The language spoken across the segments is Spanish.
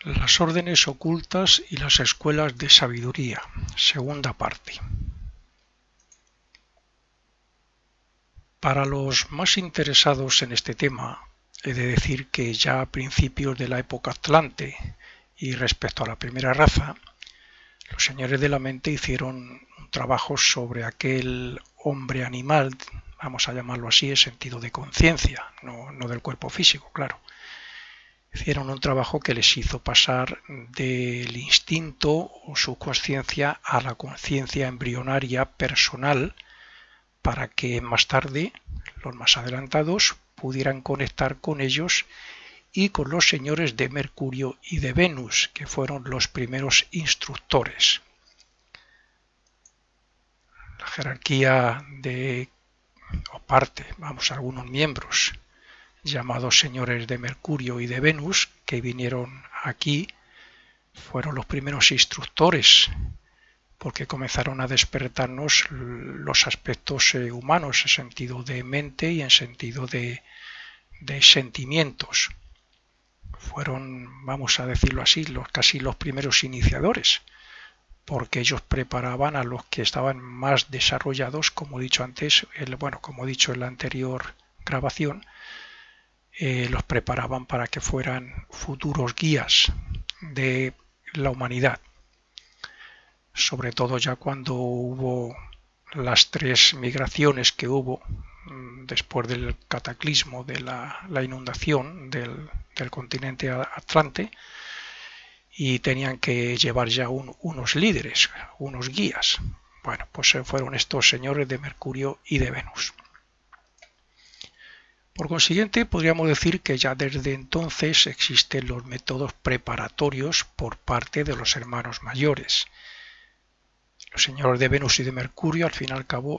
Las órdenes ocultas y las escuelas de sabiduría. Segunda parte. Para los más interesados en este tema, he de decir que ya a principios de la época Atlante y respecto a la primera raza, los señores de la mente hicieron un trabajo sobre aquel hombre animal, vamos a llamarlo así, en sentido de conciencia, no del cuerpo físico, claro. Hicieron un trabajo que les hizo pasar del instinto o subconsciencia a la conciencia embrionaria personal para que más tarde los más adelantados pudieran conectar con ellos y con los señores de Mercurio y de Venus, que fueron los primeros instructores. La jerarquía algunos miembros llamados señores de Mercurio y de Venus, que vinieron aquí, fueron los primeros instructores, porque comenzaron a despertarnos los aspectos humanos en sentido de mente y en sentido de sentimientos. Fueron, vamos a decirlo así, casi los primeros iniciadores, porque ellos preparaban a los que estaban más desarrollados, como he dicho antes, como he dicho en la anterior grabación, los preparaban para que fueran futuros guías de la humanidad. Sobre todo ya cuando hubo las 3 migraciones que hubo después del cataclismo de la inundación del continente Atlante, y tenían que llevar ya unos líderes, unos guías. Bueno, pues fueron estos señores de Mercurio y de Venus. Por consiguiente, podríamos decir que ya desde entonces existen los métodos preparatorios por parte de los hermanos mayores. Los señores de Venus y de Mercurio, al fin y al cabo,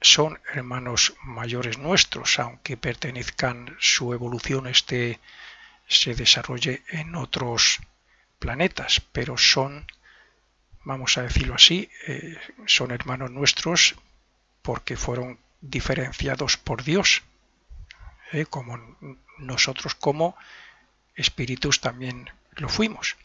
son hermanos mayores nuestros, aunque pertenezcan, su evolución se desarrolle en otros planetas, pero son, vamos a decirlo así, son hermanos nuestros porque fueron diferenciados por Dios, como nosotros como espíritus también lo fuimos.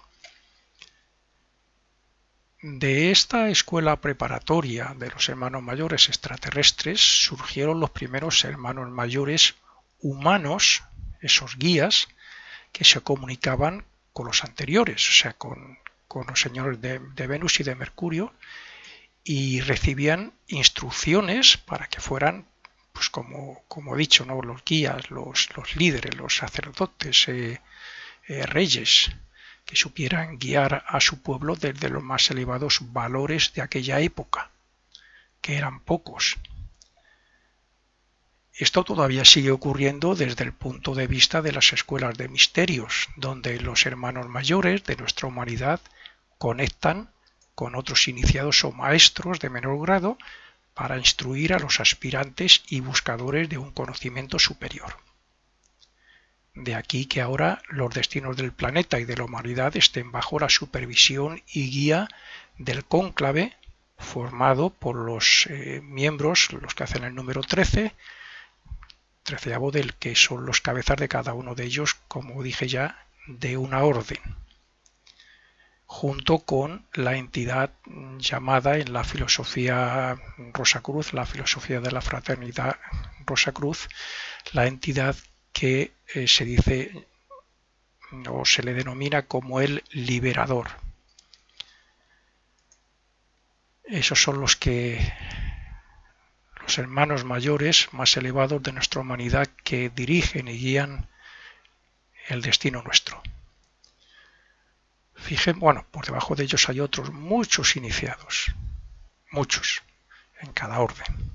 De esta escuela preparatoria de los hermanos mayores extraterrestres surgieron los primeros hermanos mayores humanos, esos guías, que se comunicaban con los anteriores, o sea, con los señores de Venus y de Mercurio, y recibían instrucciones para que fueran, pues como he dicho, ¿no?, los guías, los líderes, los sacerdotes, reyes, que supieran guiar a su pueblo desde los más elevados valores de aquella época, que eran pocos. Esto todavía sigue ocurriendo desde el punto de vista de las escuelas de misterios, donde los hermanos mayores de nuestra humanidad conectan con otros iniciados o maestros de menor grado para instruir a los aspirantes y buscadores de un conocimiento superior. De aquí que ahora los destinos del planeta y de la humanidad estén bajo la supervisión y guía del cónclave formado por los miembros, los que hacen el número 13, del que son los cabezas de cada uno de ellos, como dije ya, de una orden, junto con la entidad llamada en la filosofía Rosacruz, la filosofía de la fraternidad Rosacruz, la entidad que se dice o se le denomina como el liberador. Esos son los hermanos mayores más elevados de nuestra humanidad que dirigen y guían el destino nuestro. Por debajo de ellos hay otros muchos iniciados, muchos, en cada orden.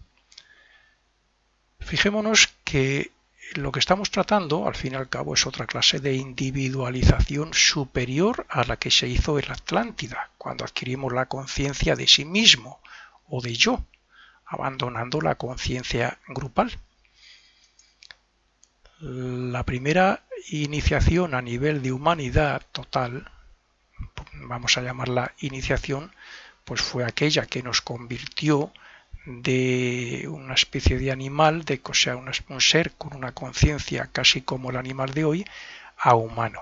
Fijémonos que lo que estamos tratando, al fin y al cabo, es otra clase de individualización superior a la que se hizo en la Atlántida, cuando adquirimos la conciencia de sí mismo o de yo, abandonando la conciencia grupal. La primera iniciación a nivel de humanidad total, vamos a llamarla iniciación, pues fue aquella que nos convirtió de una especie de animal, o sea, un ser con una conciencia casi como el animal de hoy, a humano.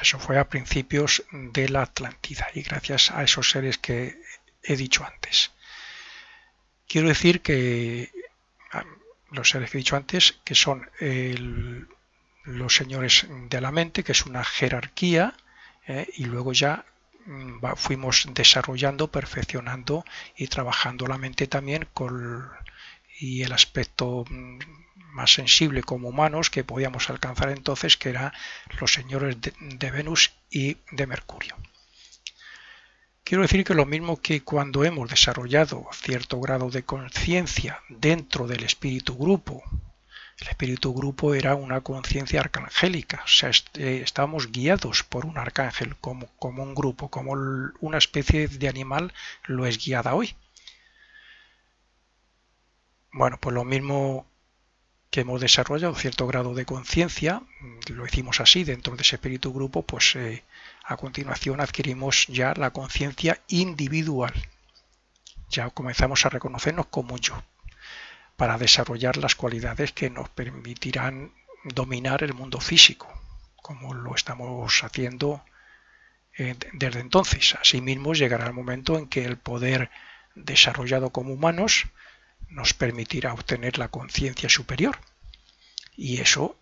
Eso fue a principios de la Atlántida y gracias a esos seres que he dicho antes. Quiero decir que los seres que he dicho antes, que son los señores de la mente, que es una jerarquía, y luego ya fuimos desarrollando, perfeccionando y trabajando la mente también y el aspecto más sensible como humanos que podíamos alcanzar entonces, que eran los señores de Venus y de Mercurio. Quiero decir que lo mismo que cuando hemos desarrollado cierto grado de conciencia dentro del espíritu grupo, el espíritu grupo era una conciencia arcangélica, o sea, estábamos guiados por un arcángel como un grupo, como una especie de animal lo es guiada hoy. Bueno, pues lo mismo que hemos desarrollado cierto grado de conciencia, lo hicimos así dentro de ese espíritu grupo, pues a continuación adquirimos ya la conciencia individual. Ya comenzamos a reconocernos como yo, para desarrollar las cualidades que nos permitirán dominar el mundo físico, como lo estamos haciendo desde entonces. Asimismo, llegará el momento en que el poder desarrollado como humanos nos permitirá obtener la conciencia superior. Y eso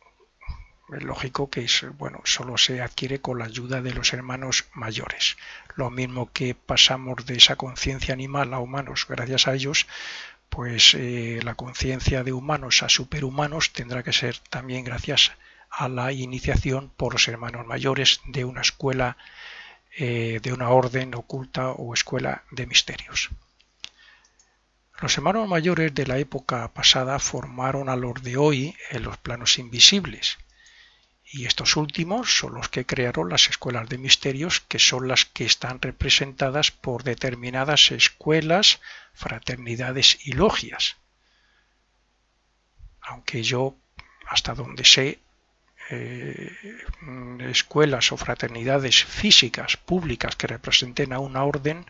es lógico que solo se adquiere con la ayuda de los hermanos mayores. Lo mismo que pasamos de esa conciencia animal a humanos gracias a ellos, pues la conciencia de humanos a superhumanos tendrá que ser también gracias a la iniciación por los hermanos mayores de una escuela, de una orden oculta o escuela de misterios. Los hermanos mayores de la época pasada formaron a los de hoy en los planos invisibles, y estos últimos son los que crearon las escuelas de misterios, que son las que están representadas por determinadas escuelas, fraternidades y logias. Aunque yo, hasta donde sé, escuelas o fraternidades físicas públicas que representen a una orden,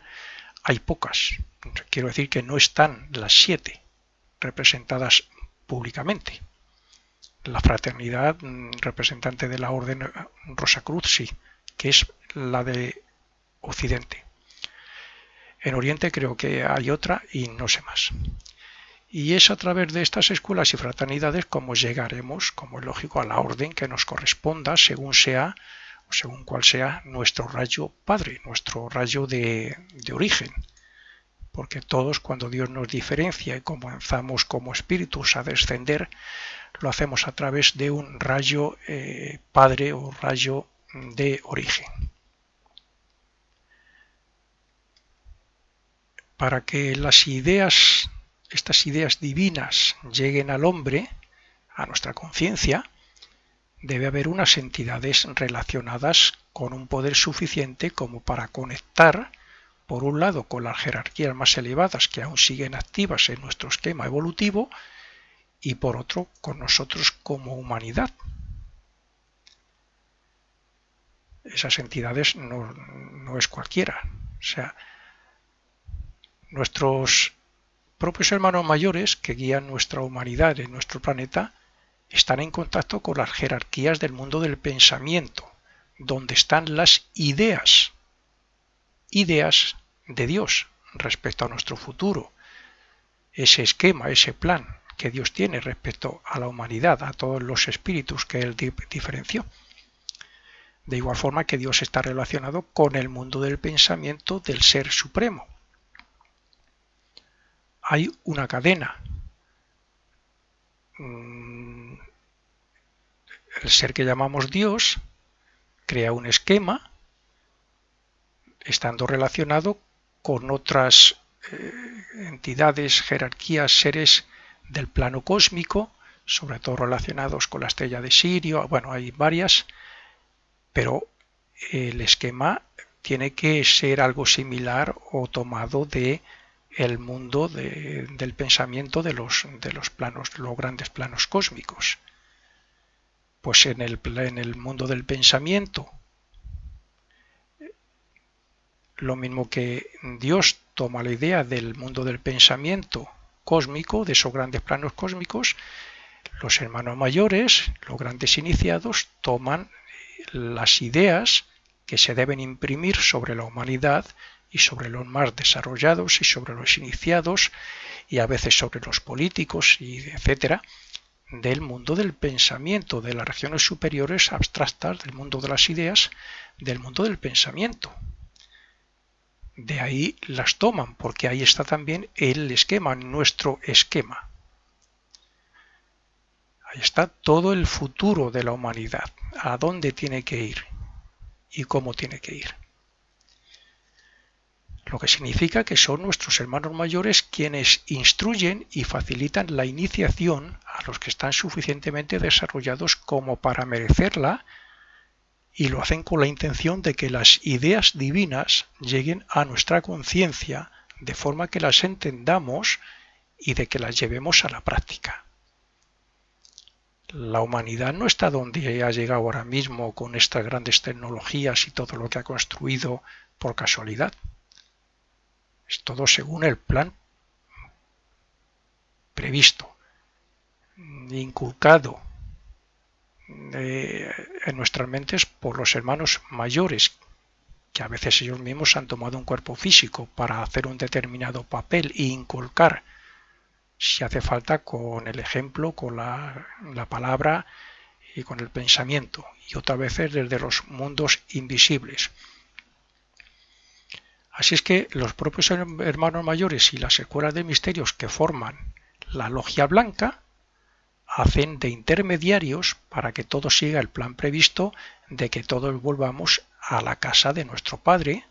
hay pocas. Quiero decir que no están las 7 representadas públicamente. La fraternidad representante de la orden Rosacruz sí, que es la de Occidente. En Oriente creo que hay otra y no sé más. Y es a través de estas escuelas y fraternidades como llegaremos, como es lógico, a la orden que nos corresponda según sea o según cuál sea nuestro rayo padre, nuestro rayo de origen. Porque todos, cuando Dios nos diferencia y comenzamos como espíritus a descender, lo hacemos a través de un rayo padre o rayo de origen. Para que estas ideas divinas lleguen al hombre, a nuestra conciencia, debe haber unas entidades relacionadas con un poder suficiente como para conectar, por un lado, con las jerarquías más elevadas que aún siguen activas en nuestro esquema evolutivo, y por otro, con nosotros como humanidad. Esas entidades no es cualquiera. O sea, nuestros propios hermanos mayores que guían nuestra humanidad en nuestro planeta están en contacto con las jerarquías del mundo del pensamiento, donde están las ideas de Dios respecto a nuestro futuro, ese esquema, ese plan que Dios tiene respecto a la humanidad, a todos los espíritus que Él diferenció. De igual forma que Dios está relacionado con el mundo del pensamiento del Ser Supremo. Hay una cadena. El ser que llamamos Dios crea un esquema estando relacionado con otras entidades, jerarquías, seres del plano cósmico, sobre todo relacionados con la estrella de Sirio. Bueno, hay varias, pero el esquema tiene que ser algo similar o tomado de el mundo del pensamiento de los planos, los grandes planos cósmicos. Pues en el mundo del pensamiento, lo mismo que Dios toma la idea del mundo del pensamiento cósmico, de esos grandes planos cósmicos, los hermanos mayores, los grandes iniciados, toman las ideas que se deben imprimir sobre la humanidad y sobre los más desarrollados y sobre los iniciados y a veces sobre los políticos y etcétera, del mundo del pensamiento, de las regiones superiores abstractas, del mundo de las ideas, del mundo del pensamiento. De ahí las toman, porque ahí está también el esquema, nuestro esquema. Ahí está todo el futuro de la humanidad, a dónde tiene que ir y cómo tiene que ir. Lo que significa que son nuestros hermanos mayores quienes instruyen y facilitan la iniciación a los que están suficientemente desarrollados como para merecerla, y lo hacen con la intención de que las ideas divinas lleguen a nuestra conciencia de forma que las entendamos y de que las llevemos a la práctica. La humanidad no está donde ha llegado ahora mismo con estas grandes tecnologías y todo lo que ha construido por casualidad. Es todo según el plan previsto, inculcado en nuestras mentes por los hermanos mayores, que a veces ellos mismos han tomado un cuerpo físico para hacer un determinado papel e inculcar, si hace falta, con el ejemplo, con la palabra y con el pensamiento, y otras veces desde los mundos invisibles. Así es que los propios hermanos mayores y las escuelas de misterios que forman la logia blanca hacen de intermediarios para que todo siga el plan previsto de que todos volvamos a la casa de nuestro Padre,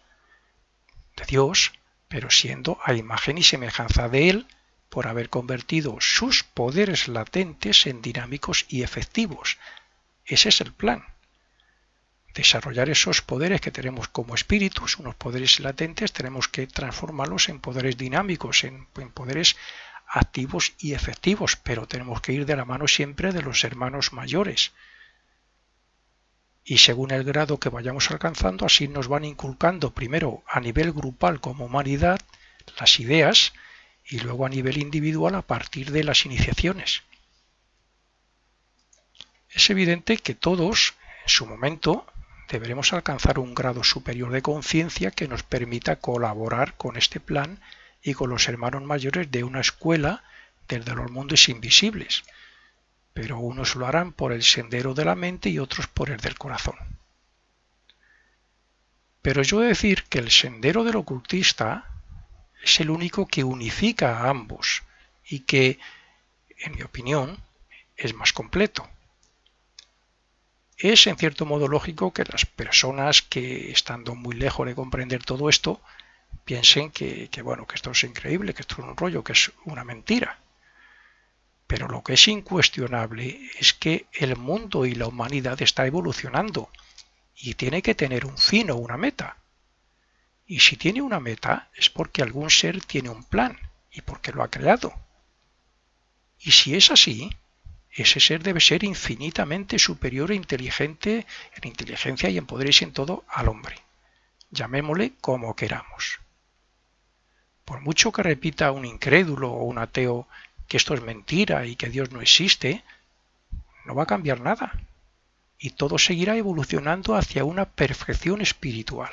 de Dios, pero siendo a imagen y semejanza de Él, por haber convertido sus poderes latentes en dinámicos y efectivos. Ese es el plan. Desarrollar esos poderes que tenemos como espíritus, unos poderes latentes, tenemos que transformarlos en poderes dinámicos, en poderes activos y efectivos, pero tenemos que ir de la mano siempre de los hermanos mayores. Y según el grado que vayamos alcanzando, así nos van inculcando primero a nivel grupal como humanidad las ideas y luego a nivel individual a partir de las iniciaciones. Es evidente que todos, en su momento, deberemos alcanzar un grado superior de conciencia que nos permita colaborar con este plan y con los hermanos mayores de una escuela desde los mundos invisibles, pero unos lo harán por el sendero de la mente y otros por el del corazón. Pero yo he de decir que el sendero del ocultista es el único que unifica a ambos y que, en mi opinión, es más completo. Es en cierto modo lógico que las personas que, estando muy lejos de comprender todo esto, piensen que esto es increíble, que esto es un rollo, que es una mentira. Pero lo que es incuestionable es que el mundo y la humanidad está evolucionando y tiene que tener un fin o una meta. Y si tiene una meta es porque algún ser tiene un plan y porque lo ha creado. Y si es así, ese ser debe ser infinitamente superior e inteligente en inteligencia y en poderes y en todo al hombre. Llamémosle como queramos. Por mucho que repita un incrédulo o un ateo que esto es mentira y que Dios no existe, no va a cambiar nada. Y todo seguirá evolucionando hacia una perfección espiritual.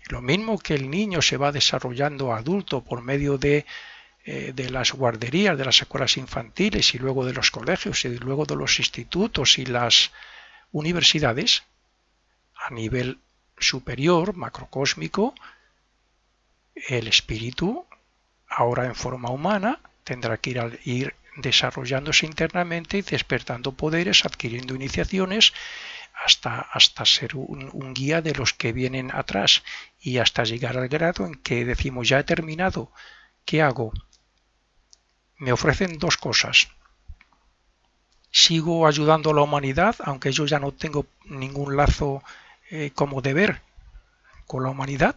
Lo mismo que el niño se va desarrollando adulto por medio de las guarderías, de las escuelas infantiles y luego de los colegios y luego de los institutos y las universidades, a nivel superior, macrocósmico, el espíritu, ahora en forma humana, tendrá que ir desarrollándose internamente y despertando poderes, adquiriendo iniciaciones, hasta ser un guía de los que vienen atrás y hasta llegar al grado en que decimos ya he terminado, ¿qué hago? Me ofrecen dos cosas. Sigo ayudando a la humanidad, aunque yo ya no tengo ningún lazo como deber con la humanidad,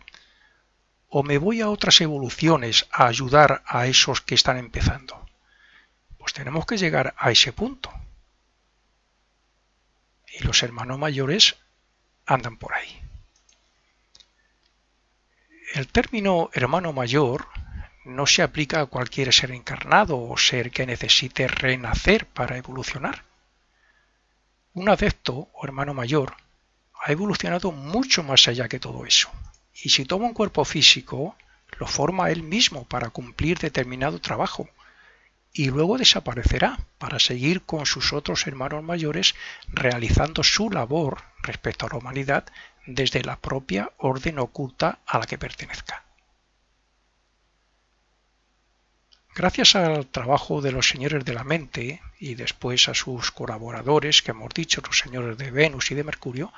o me voy a otras evoluciones a ayudar a esos que están empezando. Pues tenemos que llegar a ese punto. Y los hermanos mayores andan por ahí. El término hermano mayor no se aplica a cualquier ser encarnado o ser que necesite renacer para evolucionar. Un adepto o hermano mayor ha evolucionado mucho más allá que todo eso. Y si toma un cuerpo físico, lo forma él mismo para cumplir determinado trabajo. Y luego desaparecerá para seguir con sus otros hermanos mayores realizando su labor respecto a la humanidad desde la propia orden oculta a la que pertenezca. Gracias al trabajo de los señores de la mente y después a sus colaboradores, que hemos dicho, los señores de Venus y de Mercurio,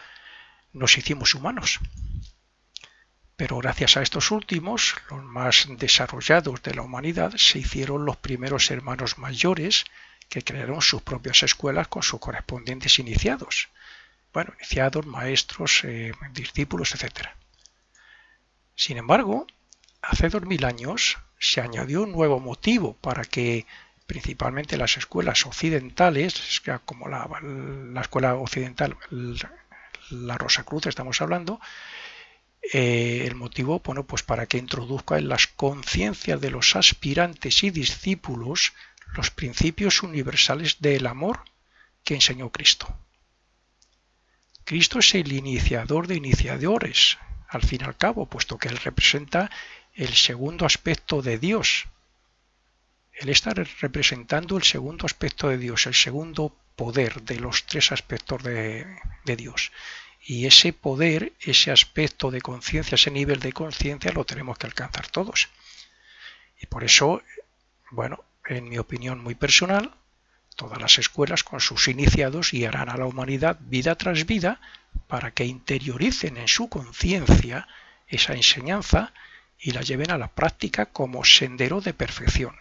nos hicimos humanos. Pero gracias a estos últimos, los más desarrollados de la humanidad, se hicieron los primeros hermanos mayores que crearon sus propias escuelas con sus correspondientes iniciados. Bueno, iniciados, maestros, discípulos, etc. Sin embargo, hace 2000 años se añadió un nuevo motivo para que principalmente las escuelas occidentales, como la escuela occidental, la Rosacruz estamos hablando, el motivo, bueno, pues para que introduzca en las conciencias de los aspirantes y discípulos los principios universales del amor que enseñó Cristo. Cristo es el iniciador de iniciadores, al fin y al cabo, puesto que Él representa el segundo aspecto de Dios. Él está representando el segundo aspecto de Dios, el segundo poder de los tres aspectos de Dios. Y ese poder, ese aspecto de conciencia, ese nivel de conciencia lo tenemos que alcanzar todos. Y por eso, bueno, en mi opinión muy personal, todas las escuelas con sus iniciados guiarán a la humanidad vida tras vida para que interioricen en su conciencia esa enseñanza y la lleven a la práctica como sendero de perfección.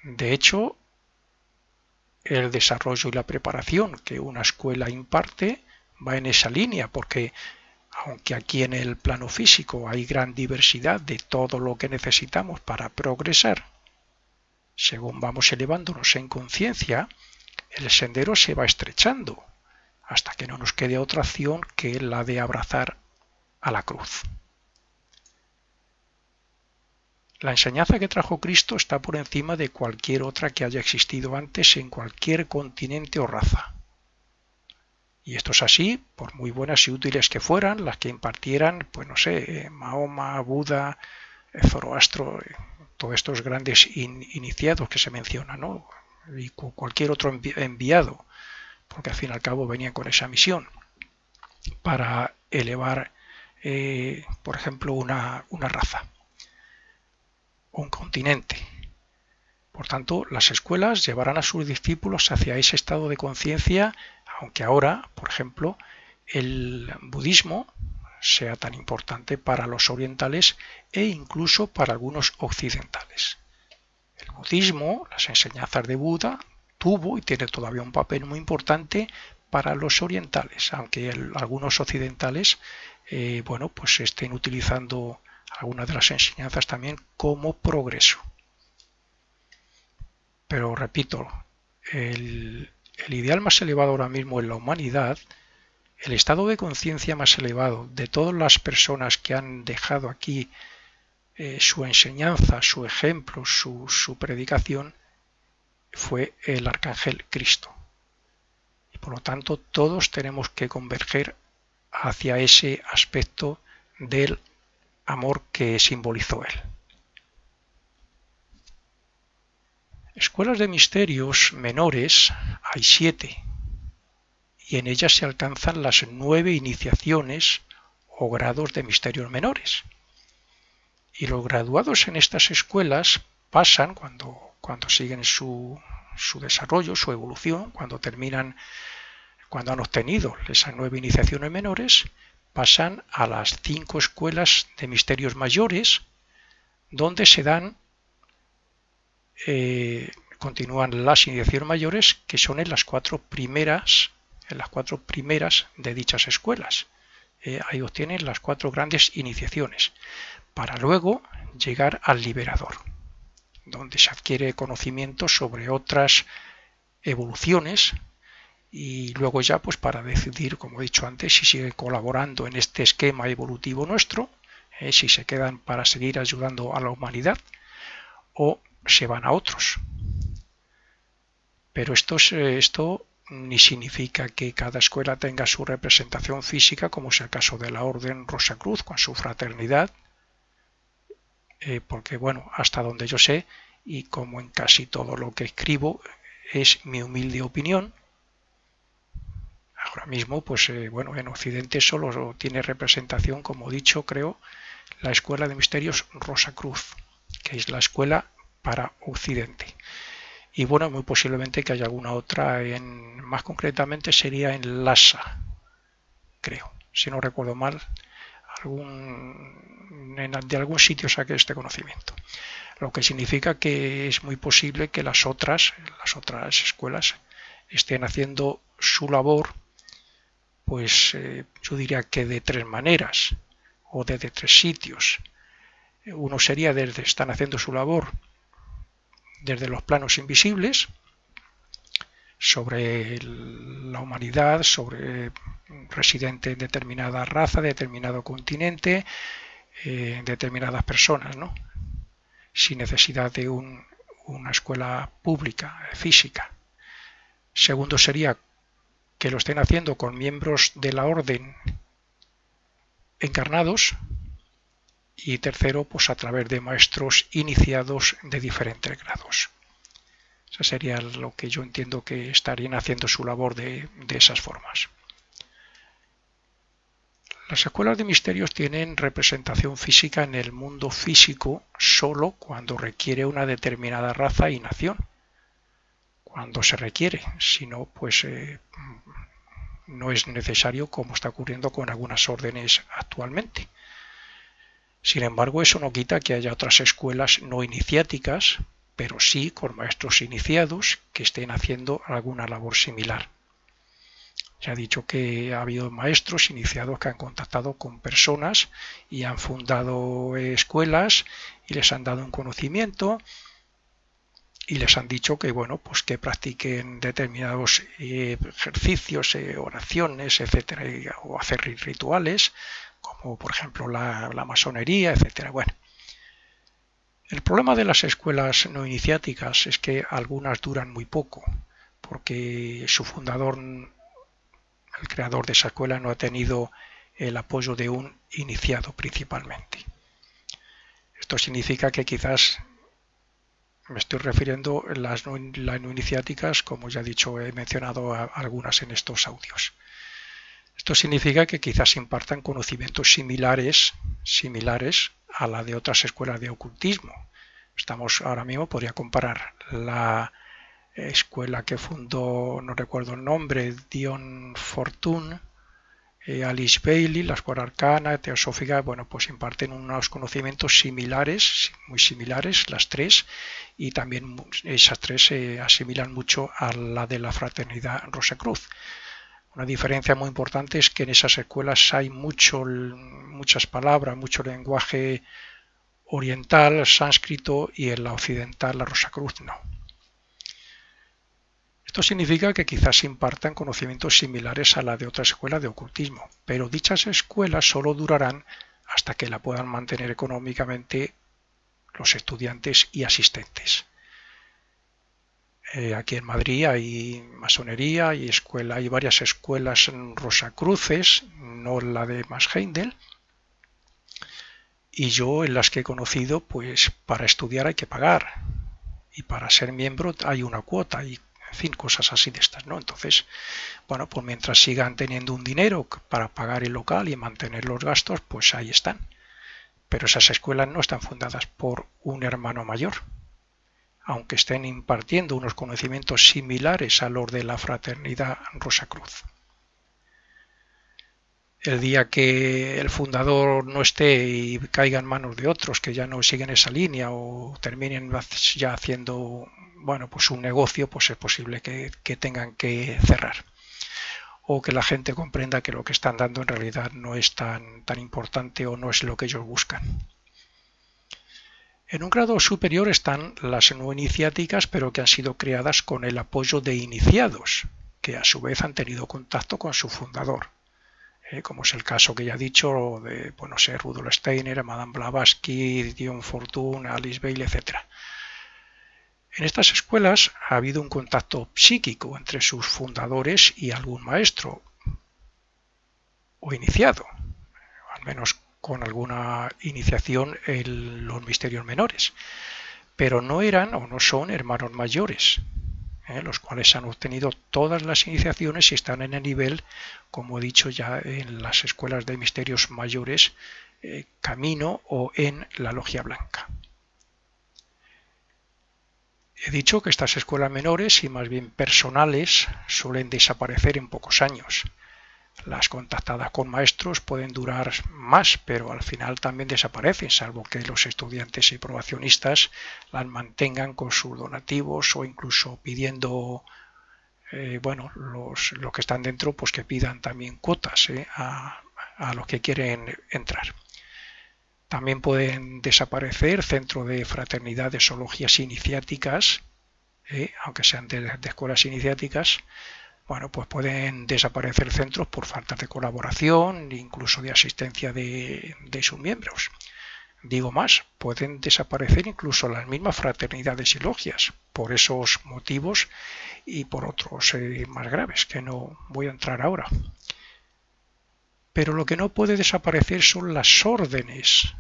De hecho, el desarrollo y la preparación que una escuela imparte va en esa línea, porque aunque aquí en el plano físico hay gran diversidad de todo lo que necesitamos para progresar, según vamos elevándonos en conciencia, el sendero se va estrechando hasta que no nos quede otra opción que la de abrazar a la cruz. La enseñanza que trajo Cristo está por encima de cualquier otra que haya existido antes en cualquier continente o raza. Y esto es así, por muy buenas y útiles que fueran, las que impartieran, pues no sé, Mahoma, Buda, Zoroastro, todos estos grandes iniciados que se mencionan, ¿no? Y cualquier otro enviado, porque al fin y al cabo venían con esa misión, para elevar, por ejemplo, una raza o un continente. Por tanto, las escuelas llevarán a sus discípulos hacia ese estado de conciencia, aunque ahora, por ejemplo, el budismo sea tan importante para los orientales e incluso para algunos occidentales. El budismo, las enseñanzas de Buda, tuvo y tiene todavía un papel muy importante para los orientales, aunque algunos occidentales bueno, pues estén utilizando algunas de las enseñanzas también como progreso. Pero repito, el ideal más elevado ahora mismo en la humanidad, el estado de conciencia más elevado de todas las personas que han dejado aquí su enseñanza, su ejemplo, su predicación, fue el Arcángel Cristo. Y por lo tanto, todos tenemos que converger hacia ese aspecto del amor que simbolizó él. Escuelas de misterios menores hay 7 y en ellas se alcanzan las 9 iniciaciones o grados de misterios menores. Y los graduados en estas escuelas pasan, cuando siguen su desarrollo, su evolución, cuando han obtenido esas 9 iniciaciones menores, pasan a las 5 escuelas de misterios mayores, donde se dan continúan las iniciaciones mayores, que son en las 4 primeras de dichas escuelas. Ahí obtienen las 4 grandes iniciaciones, para luego llegar al liberador, donde se adquiere conocimiento sobre otras evoluciones y luego ya pues para decidir, como he dicho antes, si sigue colaborando en este esquema evolutivo nuestro, si se quedan para seguir ayudando a la humanidad o se van a otros. Pero esto ni significa que cada escuela tenga su representación física, como es el caso de la Orden Rosacruz con su fraternidad, porque bueno, hasta donde yo sé, y como en casi todo lo que escribo, es mi humilde opinión. Ahora mismo, pues bueno, en Occidente solo tiene representación, como he dicho, creo, la Escuela de Misterios Rosacruz, que es la escuela para Occidente. Y bueno, muy posiblemente que haya alguna otra, más concretamente sería en Lhasa, creo, si no recuerdo mal, de algún sitio saqué este conocimiento. Lo que significa que es muy posible que las otras escuelas estén haciendo su labor, pues yo diría que de tres maneras o de tres sitios. Uno sería están haciendo su labor desde los planos invisibles, sobre la humanidad, sobre residente en determinada raza, determinado continente, determinadas personas, ¿no? Sin necesidad de una escuela pública, física. Segundo sería que lo estén haciendo con miembros de la orden encarnados. Y tercero, pues a través de maestros iniciados de diferentes grados. Eso sería lo que yo entiendo que estarían haciendo su labor de esas formas. Las escuelas de misterios tienen representación física en el mundo físico solo cuando requiere una determinada raza y nación. Cuando se requiere, si no, pues no es necesario, como está ocurriendo con algunas órdenes actualmente. Sin embargo, eso no quita que haya otras escuelas no iniciáticas, pero sí con maestros iniciados que estén haciendo alguna labor similar. Ya he dicho que ha habido maestros iniciados que han contactado con personas y han fundado escuelas y les han dado un conocimiento y les han dicho que bueno, pues que practiquen determinados ejercicios, oraciones, etcétera, o hacer rituales, como por ejemplo la masonería, etcétera. Bueno, el problema de las escuelas no iniciáticas es que algunas duran muy poco, porque su fundador, el creador de esa escuela, no ha tenido el apoyo de un iniciado principalmente. Esto significa que quizás me estoy refiriendo a las no iniciáticas, como ya he dicho, he mencionado algunas en estos audios. Esto significa que quizás impartan conocimientos similares a la de otras escuelas de ocultismo. Ahora mismo podría comparar la escuela que fundó, no recuerdo el nombre, Dion Fortune, Alice Bailey, la escuela arcana, teosófica, bueno, pues imparten unos conocimientos similares, muy similares, las tres, y también esas tres se asimilan mucho a la de la fraternidad Rosacruz. Una diferencia muy importante es que en esas escuelas hay muchas palabras, mucho lenguaje oriental, sánscrito, y en la occidental, la Rosacruz, no. Esto significa que quizás impartan conocimientos similares a la de otras escuelas de ocultismo, pero dichas escuelas solo durarán hasta que la puedan mantener económicamente los estudiantes y asistentes. Aquí en Madrid hay masonería, hay varias escuelas rosacruces, no la de Masheindel, y yo en las que he conocido, pues para estudiar hay que pagar, y para ser miembro hay una cuota, y en fin, cosas así de estas, ¿no? Entonces, bueno, pues mientras sigan teniendo un dinero para pagar el local y mantener los gastos, pues ahí están. Pero esas escuelas no están fundadas por un hermano mayor, aunque estén impartiendo unos conocimientos similares a los de la fraternidad Rosacruz. El día que el fundador no esté y caiga en manos de otros que ya no siguen esa línea o terminen ya haciendo, bueno, pues un negocio, pues es posible que tengan que cerrar. O que la gente comprenda que lo que están dando en realidad no es tan importante o no es lo que ellos buscan. En un grado superior están las no iniciáticas, pero que han sido creadas con el apoyo de iniciados, que a su vez han tenido contacto con su fundador, como es el caso que ya he dicho de, bueno, Rudolf Steiner, Madame Blavatsky, Dion Fortune, Alice Bailey, etc. En estas escuelas ha habido un contacto psíquico entre sus fundadores y algún maestro o iniciado, al menos con alguna iniciación en los misterios menores, pero no eran o no son hermanos mayores, los cuales han obtenido todas las iniciaciones y están en el nivel, como he dicho ya, en las escuelas de misterios mayores, camino o en la logia blanca. He dicho que estas escuelas menores y más bien personales suelen desaparecer en pocos años. Las contactadas con maestros pueden durar más, pero al final también desaparecen, salvo que los estudiantes y probacionistas las mantengan con sus donativos o incluso pidiendo, los que están dentro, pues que pidan también cuotas a los que quieren entrar. También pueden desaparecer centros de fraternidades o logias iniciáticas, aunque sean de escuelas iniciáticas. Bueno, pues pueden desaparecer centros por falta de colaboración, incluso de asistencia de sus miembros. Digo más, pueden desaparecer incluso las mismas fraternidades y logias, por esos motivos y por otros más graves, que no voy a entrar ahora. Pero lo que no puede desaparecer son las órdenes,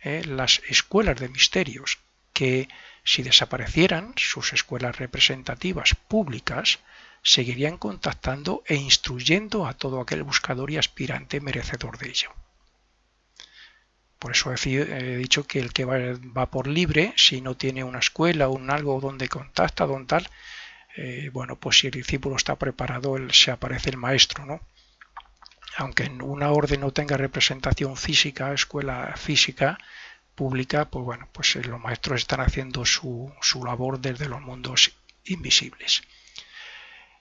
las escuelas de misterios, que si desaparecieran sus escuelas representativas públicas, seguirían contactando e instruyendo a todo aquel buscador y aspirante merecedor de ello. Por eso he dicho que el que va por libre, si no tiene una escuela o un algo donde contacta, donde tal, pues si el discípulo está preparado, se aparece el maestro, ¿no? Aunque en una orden no tenga representación física, escuela física pública, pues los maestros están haciendo su labor desde los mundos invisibles.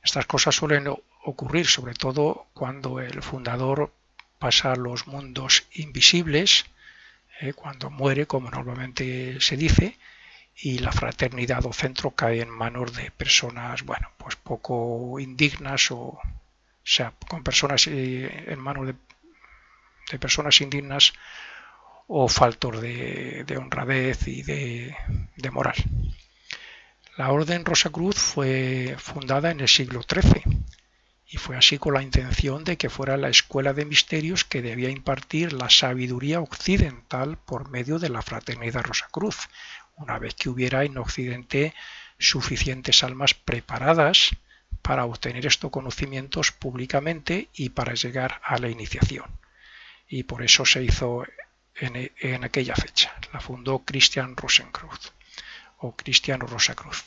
Estas cosas suelen ocurrir sobre todo cuando el fundador pasa a los mundos invisibles, cuando muere, como normalmente se dice, y la fraternidad o centro cae en manos de personas, pues poco indignas o sea, con personas en manos de personas indignas o faltos de honradez y de moral. La Orden Rosacruz fue fundada en el siglo XIII y fue así con la intención de que fuera la escuela de misterios que debía impartir la sabiduría occidental por medio de la Fraternidad Rosacruz, una vez que hubiera en Occidente suficientes almas preparadas para obtener estos conocimientos públicamente y para llegar a la iniciación. Y por eso se hizo en aquella fecha. La fundó Christian Rosenkreuz o Cristiano Rosacruz.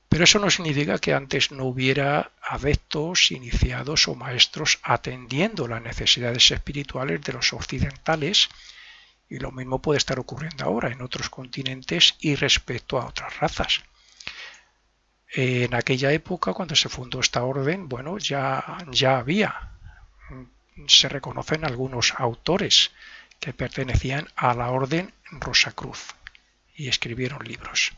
Pero eso no significa que antes no hubiera adeptos, iniciados o maestros atendiendo las necesidades espirituales de los occidentales, y lo mismo puede estar ocurriendo ahora en otros continentes y respecto a otras razas. En aquella época, cuando se fundó esta orden, ya había, se reconocen algunos autores que pertenecían a la Orden Rosacruz y escribieron libros.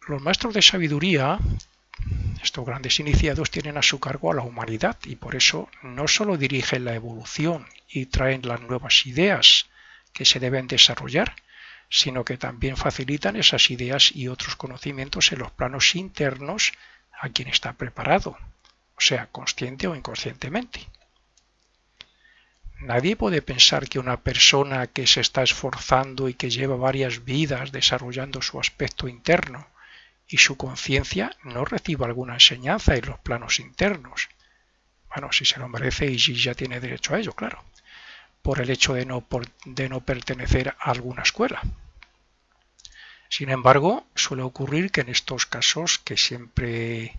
Los maestros de sabiduría, estos grandes iniciados, tienen a su cargo a la humanidad y por eso no solo dirigen la evolución y traen las nuevas ideas que se deben desarrollar, sino que también facilitan esas ideas y otros conocimientos en los planos internos a quien está preparado, o sea, consciente o inconscientemente. Nadie puede pensar que una persona que se está esforzando y que lleva varias vidas desarrollando su aspecto interno y su conciencia no reciba alguna enseñanza en los planos internos. Bueno, si se lo merece y si ya tiene derecho a ello, claro, por el hecho de no pertenecer a alguna escuela. Sin embargo, suele ocurrir que en estos casos que siempre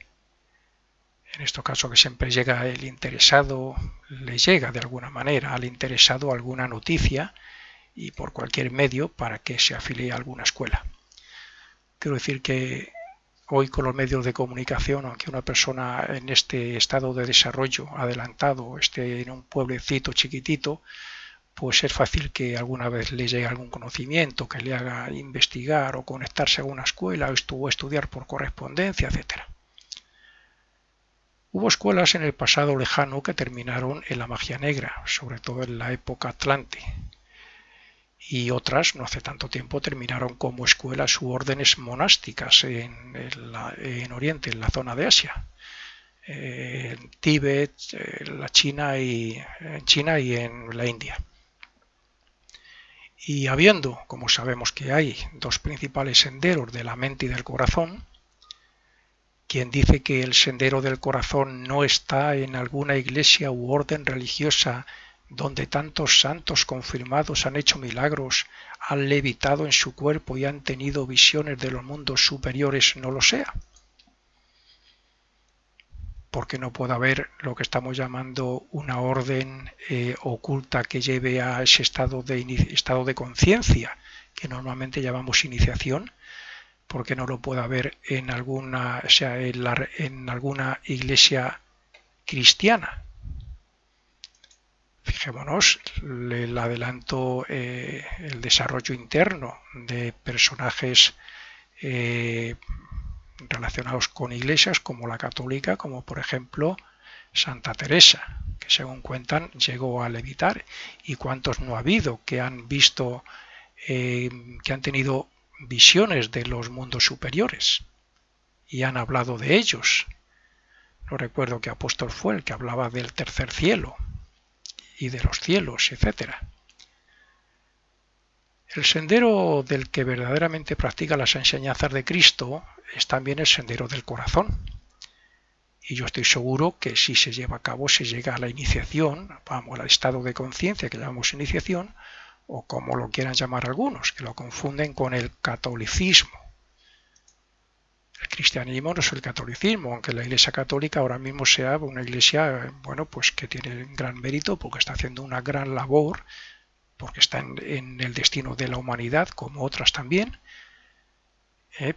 llega el interesado, le llega de alguna manera al interesado alguna noticia y por cualquier medio para que se afilie a alguna escuela. Quiero decir que hoy con los medios de comunicación, aunque una persona en este estado de desarrollo adelantado esté en un pueblecito chiquitito, pues es fácil que alguna vez le llegue algún conocimiento que le haga investigar o conectarse a una escuela o estudiar por correspondencia, etc. Hubo escuelas en el pasado lejano que terminaron en la magia negra, sobre todo en la época atlante. y otras no hace tanto tiempo terminaron como escuelas u órdenes monásticas en Oriente, en la zona de Asia, en Tíbet, en China y en la India. Y habiendo, como sabemos que hay, dos principales senderos de la mente y del corazón, quien dice que el sendero del corazón no está en alguna iglesia u orden religiosa donde tantos santos confirmados han hecho milagros, han levitado en su cuerpo y han tenido visiones de los mundos superiores, no lo sea. Porque no puede haber lo que estamos llamando una orden oculta que lleve a ese estado de conciencia, que normalmente llamamos iniciación, porque no lo puede haber en alguna, o sea, en alguna iglesia cristiana. Fijémonos, el adelanto, el desarrollo interno de personajes relacionados con iglesias como la católica, como por ejemplo Santa Teresa, que según cuentan llegó a levitar, y cuántos no ha habido que han visto, que han tenido visiones de los mundos superiores y han hablado de ellos. No recuerdo qué apóstol fue el que hablaba del tercer cielo y de los cielos, etcétera. El sendero del que verdaderamente practica las enseñanzas de Cristo es también el sendero del corazón. Y yo estoy seguro que si se lleva a cabo se llega a la iniciación, vamos, al estado de conciencia que llamamos iniciación, o como lo quieran llamar algunos, que lo confunden con el catolicismo. El cristianismo no es el catolicismo, aunque la Iglesia Católica ahora mismo sea una iglesia, bueno, pues que tiene gran mérito porque está haciendo una gran labor, porque está en el destino de la humanidad, como otras también,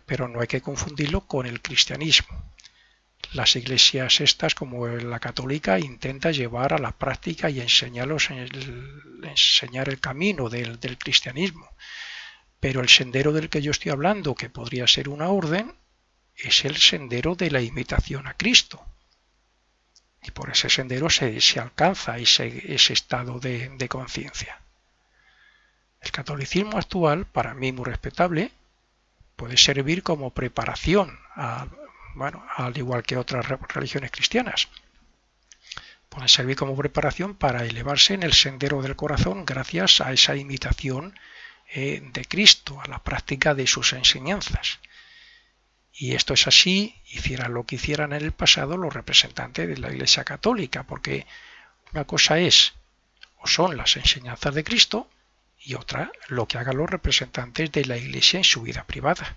pero no hay que confundirlo con el cristianismo. Las iglesias estas, como la católica, intenta llevar a la práctica y enseñar el camino del cristianismo. Pero el sendero del que yo estoy hablando, que podría ser una orden, es el sendero de la imitación a Cristo. Y por ese sendero se alcanza ese estado de conciencia. El catolicismo actual, para mí muy respetable, puede servir como preparación, al igual que otras religiones cristianas. Puede servir como preparación para elevarse en el sendero del corazón gracias a esa imitación de Cristo, a la práctica de sus enseñanzas. Y esto es así, hicieran lo que hicieran en el pasado los representantes de la Iglesia Católica, porque una cosa es o son las enseñanzas de Cristo y otra lo que hagan los representantes de la Iglesia en su vida privada.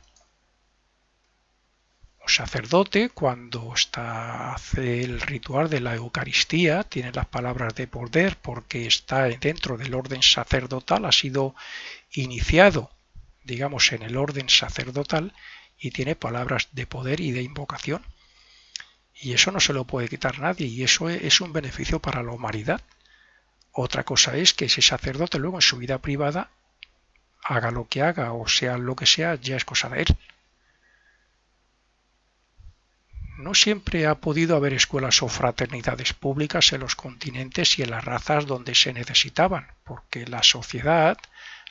Un sacerdote, cuando hace el ritual de la Eucaristía, tiene las palabras de poder porque está dentro del orden sacerdotal, ha sido iniciado, digamos, en el orden sacerdotal y tiene palabras de poder y de invocación. Y eso no se lo puede quitar nadie y eso es un beneficio para la humanidad. Otra cosa es que ese sacerdote luego en su vida privada haga lo que haga o sea lo que sea, ya es cosa de él. No siempre ha podido haber escuelas o fraternidades públicas en los continentes y en las razas donde se necesitaban, porque la sociedad,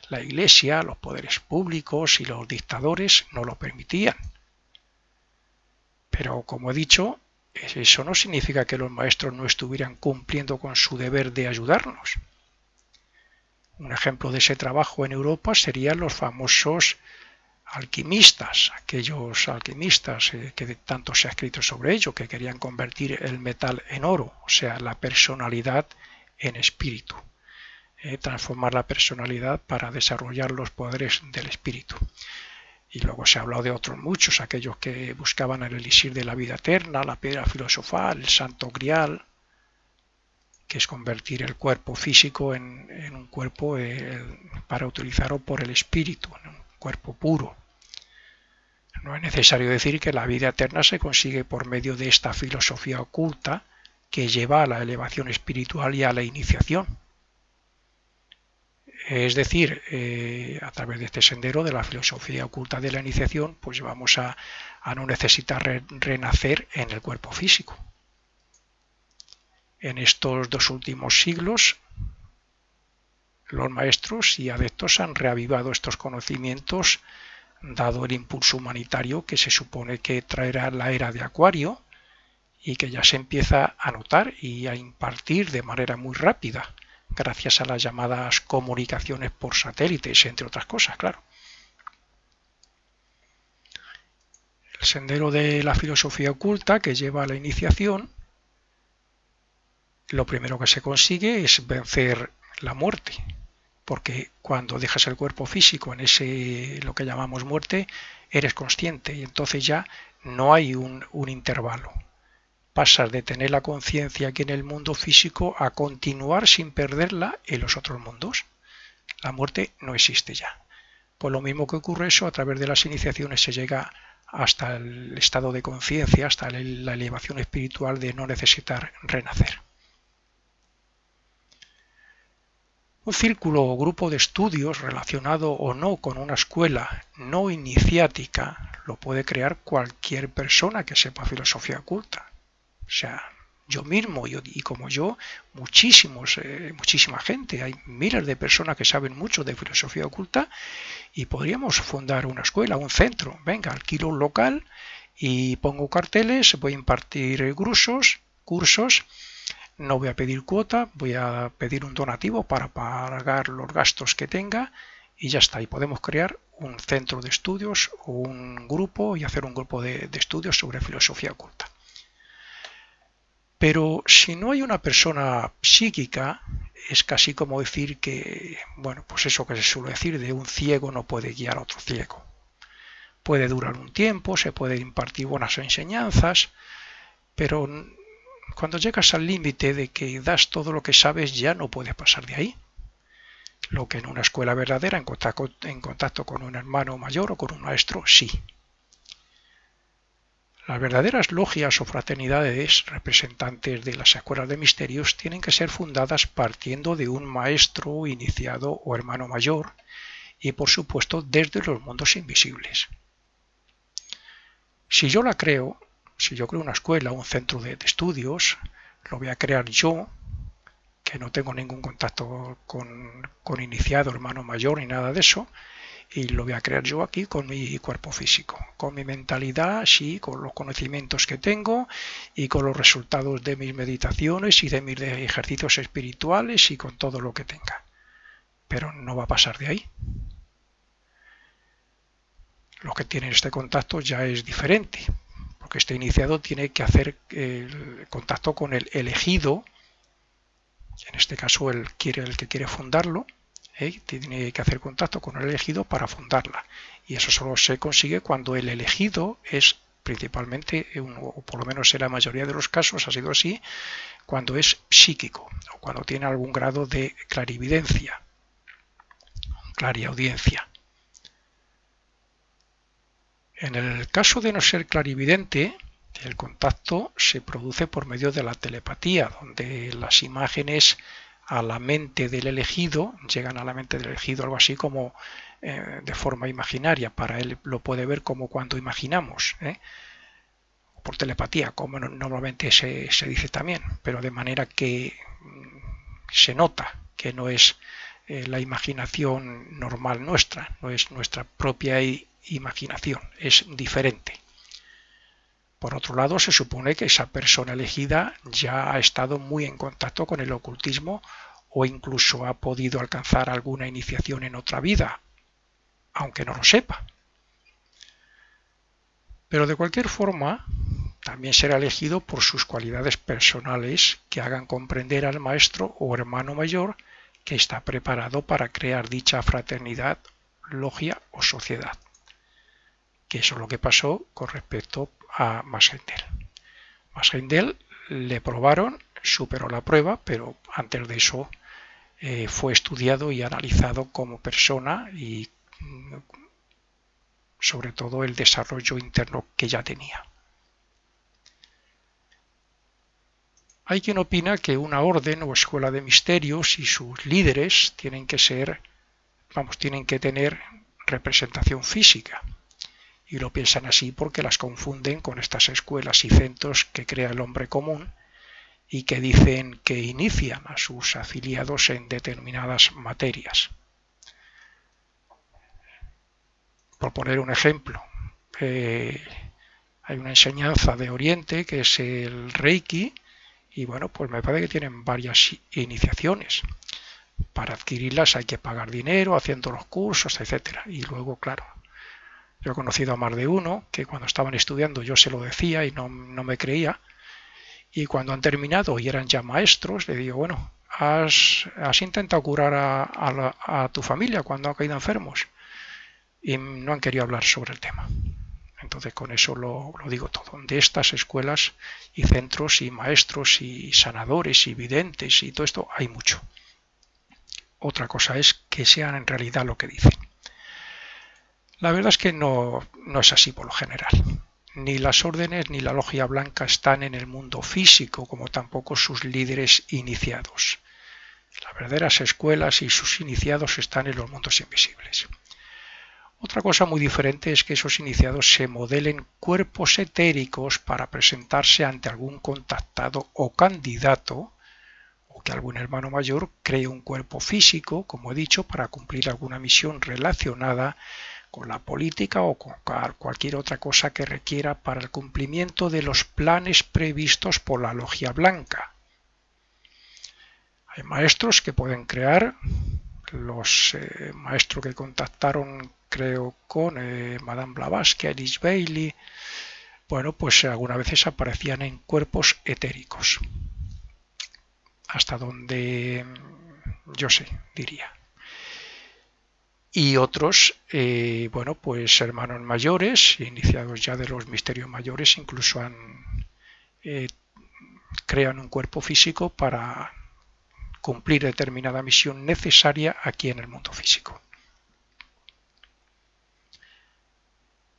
la Iglesia, los poderes públicos y los dictadores no lo permitían. Pero, como he dicho, eso no significa que los maestros no estuvieran cumpliendo con su deber de ayudarnos. Un ejemplo de ese trabajo en Europa serían los famosos alquimistas, aquellos alquimistas que tanto se ha escrito sobre ello, que querían convertir el metal en oro, o sea, la personalidad en espíritu, transformar la personalidad para desarrollar los poderes del espíritu. Y luego se ha hablado de otros muchos, aquellos que buscaban el elixir de la vida eterna, la piedra filosofal, el santo grial, que es convertir el cuerpo físico en un cuerpo para utilizarlo por el espíritu, en un cuerpo puro. No es necesario decir que la vida eterna se consigue por medio de esta filosofía oculta que lleva a la elevación espiritual y a la iniciación. Es decir, a través de este sendero de la filosofía oculta de la iniciación, pues vamos a no necesitar renacer en el cuerpo físico. En estos 2 últimos siglos, los maestros maestros y adeptos han reavivado estos conocimientos, dado el impulso humanitario que se supone que traerá la era de Acuario y que ya se empieza a notar y a impartir de manera muy rápida, gracias a las llamadas comunicaciones por satélites, entre otras cosas, claro. El sendero de la filosofía oculta que lleva a la iniciación, lo primero que se consigue es vencer la muerte, porque cuando dejas el cuerpo físico en ese lo que llamamos muerte, eres consciente y entonces ya no hay un intervalo. Pasas de tener la conciencia aquí en el mundo físico a continuar sin perderla en los otros mundos. La muerte no existe ya. Pues lo mismo que ocurre eso, a través de las iniciaciones se llega hasta el estado de conciencia, hasta la elevación espiritual de no necesitar renacer. Un círculo o grupo de estudios relacionado o no con una escuela no iniciática lo puede crear cualquier persona que sepa filosofía oculta. O sea, yo mismo y como yo, muchísima gente. Hay miles de personas que saben mucho de filosofía oculta y podríamos fundar una escuela, un centro. Venga, alquilo un local y pongo carteles, voy a impartir cursos, no voy a pedir cuota, voy a pedir un donativo para pagar los gastos que tenga y ya está. Y podemos crear un centro de estudios o un grupo y hacer un grupo de estudios sobre filosofía oculta. Pero si no hay una persona psíquica, es casi como decir que, bueno, pues eso que se suele decir, de un ciego no puede guiar a otro ciego. Puede durar un tiempo, se puede impartir buenas enseñanzas, pero cuando llegas al límite de que das todo lo que sabes, ya no puedes pasar de ahí. Lo que en una escuela verdadera, en contacto con un hermano mayor o con un maestro, sí. Las verdaderas logias o fraternidades representantes de las escuelas de misterios tienen que ser fundadas partiendo de un maestro iniciado o hermano mayor y por supuesto desde los mundos invisibles. Si yo creo una escuela, un centro de estudios, lo voy a crear yo, que no tengo ningún contacto con iniciado, hermano mayor ni nada de eso, y lo voy a crear yo aquí con mi cuerpo físico, con mi mentalidad, sí, con los conocimientos que tengo y con los resultados de mis meditaciones y de mis ejercicios espirituales y con todo lo que tenga. Pero no va a pasar de ahí. Los que tienen este contacto ya es diferente, porque este iniciado tiene que hacer el contacto con el elegido, en este caso el que quiere fundarlo, tiene que hacer contacto con el elegido para fundarla. Y eso solo se consigue cuando el elegido es principalmente, o por lo menos en la mayoría de los casos ha sido así, cuando es psíquico o cuando tiene algún grado de clarividencia, clariaudiencia. En el caso de no ser clarividente, el contacto se produce por medio de la telepatía, donde las imágenes a la mente del elegido, llegan a la mente del elegido algo así como de forma imaginaria, para él lo puede ver como cuando imaginamos, por telepatía, como normalmente se dice también, pero de manera que se nota que no es la imaginación normal nuestra, no es nuestra propia imaginación, es diferente. Por otro lado, se supone que esa persona elegida ya ha estado muy en contacto con el ocultismo o incluso ha podido alcanzar alguna iniciación en otra vida, aunque no lo sepa. Pero de cualquier forma, también será elegido por sus cualidades personales que hagan comprender al maestro o hermano mayor que está preparado para crear dicha fraternidad, logia o sociedad. Que eso es lo que pasó con respecto a Max Heindel. Max Heindel le probaron, superó la prueba, pero antes de eso fue estudiado y analizado como persona y sobre todo el desarrollo interno que ya tenía. Hay quien opina que una orden o escuela de misterios y sus líderes tienen que tener representación física. Y lo piensan así porque las confunden con estas escuelas y centros que crea el hombre común y que dicen que inician a sus afiliados en determinadas materias. Por poner un ejemplo, hay una enseñanza de Oriente que es el Reiki y bueno, pues me parece que tienen varias iniciaciones. Para adquirirlas hay que pagar dinero, haciendo los cursos, etcétera. Y luego, claro, yo he conocido a más de uno que cuando estaban estudiando yo se lo decía y no me creía. Y cuando han terminado y eran ya maestros, le digo, bueno, ¿has intentado curar a tu familia cuando han caído enfermos? Y no han querido hablar sobre el tema. Entonces con eso lo digo todo. De estas escuelas y centros y maestros y sanadores y videntes y todo esto hay mucho. Otra cosa es que sean en realidad lo que dicen. La verdad es que no es así por lo general. Ni las órdenes ni la logia blanca están en el mundo físico, como tampoco sus líderes iniciados. Las verdaderas escuelas y sus iniciados están en los mundos invisibles. Otra cosa muy diferente es que esos iniciados se modelen cuerpos etéricos para presentarse ante algún contactado o candidato, o que algún hermano mayor cree un cuerpo físico, como he dicho, para cumplir alguna misión relacionada con la política o con cualquier otra cosa que requiera para el cumplimiento de los planes previstos por la logia blanca. Hay maestros que pueden crear, los maestros que contactaron creo con Madame Blavatsky, Alice Bailey, bueno, pues algunas veces aparecían en cuerpos etéricos, hasta donde yo sé, diría. Y otros, bueno, pues hermanos mayores, iniciados ya de los misterios mayores, incluso crean un cuerpo físico para cumplir determinada misión necesaria aquí en el mundo físico.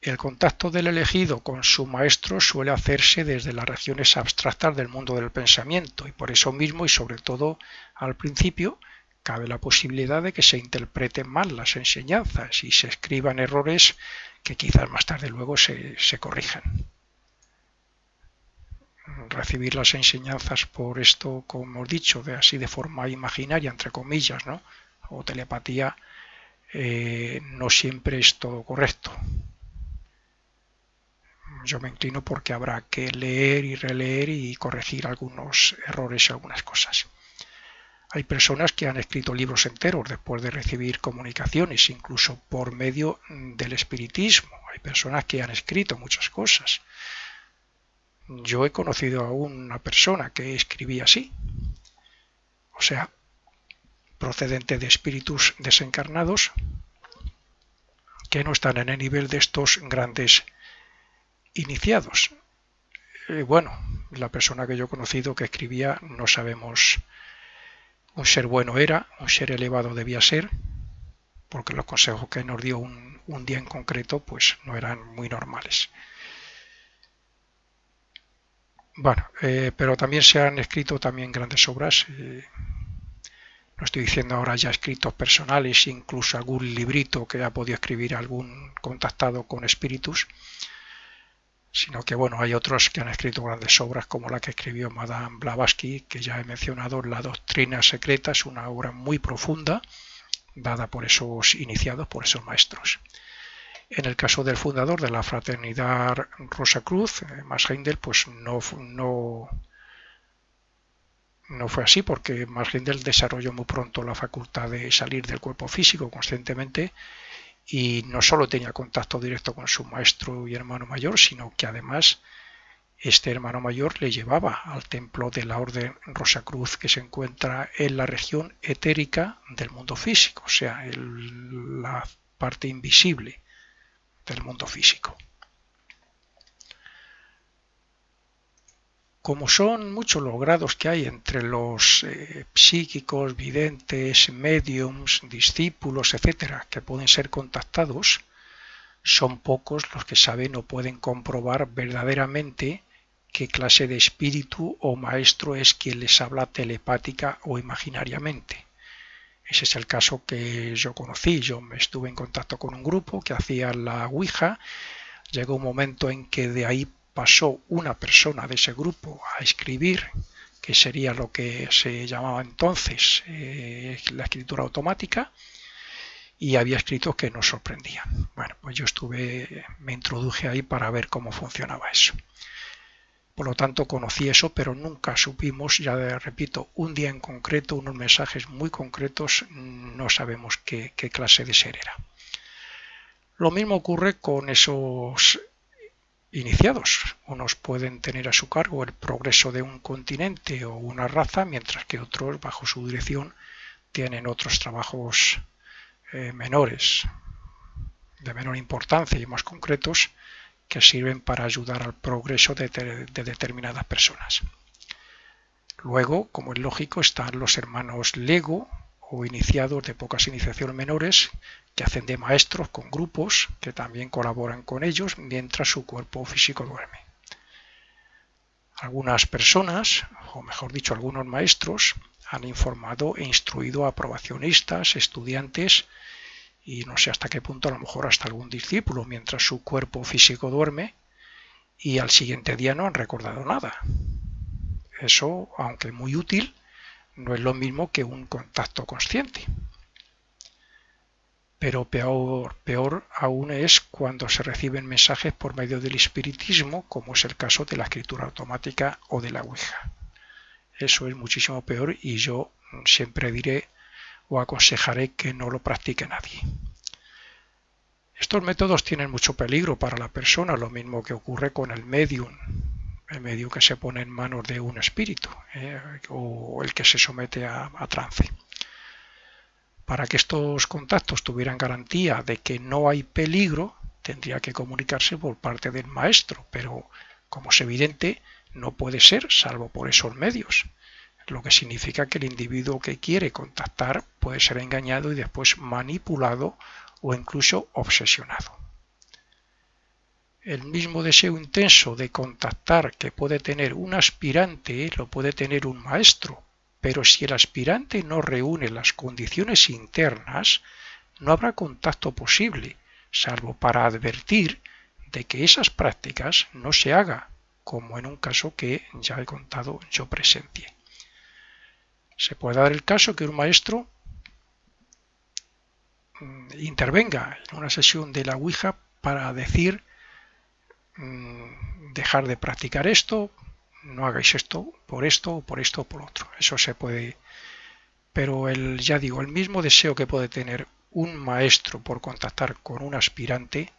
El contacto del elegido con su maestro suele hacerse desde las regiones abstractas del mundo del pensamiento y por eso mismo y sobre todo al principio cabe la posibilidad de que se interpreten mal las enseñanzas y se escriban errores que quizás más tarde luego se corrijan. Recibir las enseñanzas por esto, como hemos dicho, así de forma imaginaria, entre comillas, ¿no? O telepatía, no siempre es todo correcto. Yo me inclino porque habrá que leer y releer y corregir algunos errores y algunas cosas. Hay personas que han escrito libros enteros después de recibir comunicaciones, incluso por medio del espiritismo. Hay personas que han escrito muchas cosas. Yo he conocido a una persona que escribía así, o sea, procedente de espíritus desencarnados que no están en el nivel de estos grandes iniciados. Bueno, la persona que yo he conocido que escribía, no sabemos, un ser bueno era, un ser elevado debía ser, porque los consejos que nos dio un día en concreto pues no eran muy normales. Bueno, pero también se han escrito también grandes obras, no estoy diciendo ahora ya escritos personales, incluso algún librito que ha podido escribir algún contactado con espíritus, sino que bueno, hay otros que han escrito grandes obras como la que escribió Madame Blavatsky, que ya he mencionado, La doctrina secreta, es una obra muy profunda, dada por esos iniciados, por esos maestros. En el caso del fundador de la fraternidad Rosacruz, Max Heindel, pues no fue así, porque Max Heindel desarrolló muy pronto la facultad de salir del cuerpo físico conscientemente y no solo tenía contacto directo con su maestro y hermano mayor, sino que además este hermano mayor le llevaba al templo de la Orden Rosacruz que se encuentra en la región etérica del mundo físico, o sea, la parte invisible del mundo físico. Como son muchos los grados que hay entre los psíquicos, videntes, mediums, discípulos, etcétera, que pueden ser contactados, son pocos los que saben o pueden comprobar verdaderamente qué clase de espíritu o maestro es quien les habla telepática o imaginariamente. Ese es el caso que yo conocí. Yo me estuve en contacto con un grupo que hacía la Ouija. Llegó un momento en que de ahí pasó una persona de ese grupo a escribir, que sería lo que se llamaba entonces la escritura automática, y había escritos que nos sorprendían. Bueno, pues yo me introduje ahí para ver cómo funcionaba eso. Por lo tanto, conocí eso, pero nunca supimos, ya repito, un día en concreto, unos mensajes muy concretos, no sabemos qué clase de ser era. Lo mismo ocurre con esos iniciados. Unos pueden tener a su cargo el progreso de un continente o una raza, mientras que otros, bajo su dirección, tienen otros trabajos menores, de menor importancia y más concretos, que sirven para ayudar al progreso de determinadas personas. Luego, como es lógico, están los hermanos Lego o iniciados de pocas iniciaciones menores que hacen de maestros con grupos que también colaboran con ellos mientras su cuerpo físico duerme. Algunas personas, o mejor dicho, algunos maestros, han informado e instruido a aprobacionistas, estudiantes y no sé hasta qué punto, a lo mejor hasta algún discípulo, mientras su cuerpo físico duerme y al siguiente día no han recordado nada. Eso, aunque muy útil, no es lo mismo que un contacto consciente. Pero peor aún es cuando se reciben mensajes por medio del espiritismo, como es el caso de la escritura automática o de la Ouija. Eso es muchísimo peor y yo siempre diré o aconsejaré que no lo practique nadie. Estos métodos tienen mucho peligro para la persona, lo mismo que ocurre con el medium que se pone en manos de un espíritu o el que se somete a trance. Para que estos contactos tuvieran garantía de que no hay peligro, tendría que comunicarse por parte del maestro, pero como es evidente, no puede ser salvo por esos medios, lo que significa que el individuo que quiere contactar puede ser engañado y después manipulado o incluso obsesionado. El mismo deseo intenso de contactar que puede tener un aspirante lo puede tener un maestro, pero si el aspirante no reúne las condiciones internas, no habrá contacto posible, salvo para advertir de que esas prácticas no se hagan, como en un caso que ya he contado, yo presencié. Se puede dar el caso que un maestro intervenga en una sesión de la Ouija para decir dejar de practicar esto, no hagáis esto, por esto, por esto, por otro. Eso se puede, pero ya digo, el mismo deseo que puede tener un maestro por contactar con un aspirante,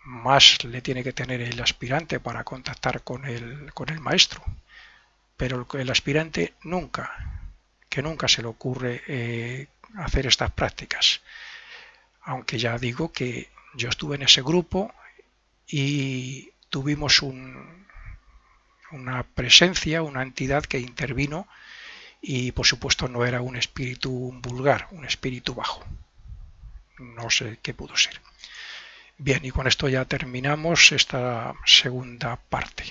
más le tiene que tener el aspirante para contactar con el maestro. Pero el aspirante nunca se le ocurre hacer estas prácticas. Aunque ya digo que yo estuve en ese grupo y tuvimos una presencia, una entidad que intervino y por supuesto no era un espíritu vulgar, un espíritu bajo. No sé qué pudo ser. Bien, y con esto ya terminamos esta segunda parte.